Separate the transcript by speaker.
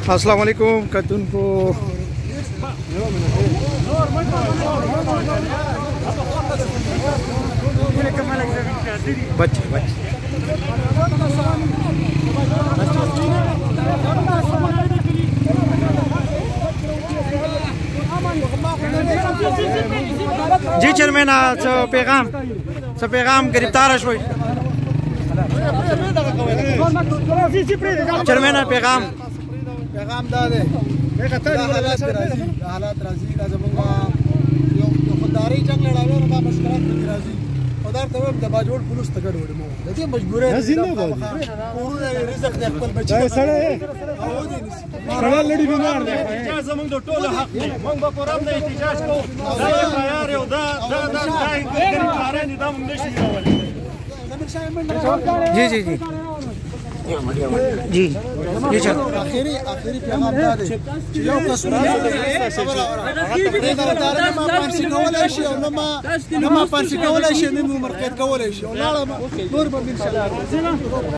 Speaker 1: अस्सलाम वालेकुम कतुनको बच्चे जी चेयरमैन पैगाम गिरफ्तार शोई चेयरमैन पैगाम
Speaker 2: دا دی حالات راځي دا زمونږ یو خودداري جنګ لړاوی نو ما مشکلات پکې راځي او دا ته وایم د باجوړ پولیس ته ګډوډ مو د دې مجبورې رزق د خپل بچي سره لړۍ بیمار دی چې زمونږ د ټولو حق دی موږ به قرآن د احتجاج کوو دا اف آی آر یو دا کاران دي دا موږ نشي کولی
Speaker 1: जी जी जी जी ये चल
Speaker 2: आखिरी پیغام دا دی چې یو قسم نه ما پانسي کولای شي او نه ما پانسي کولای شي نه مرقید کولای شي او لاړه نور به ان شاء الله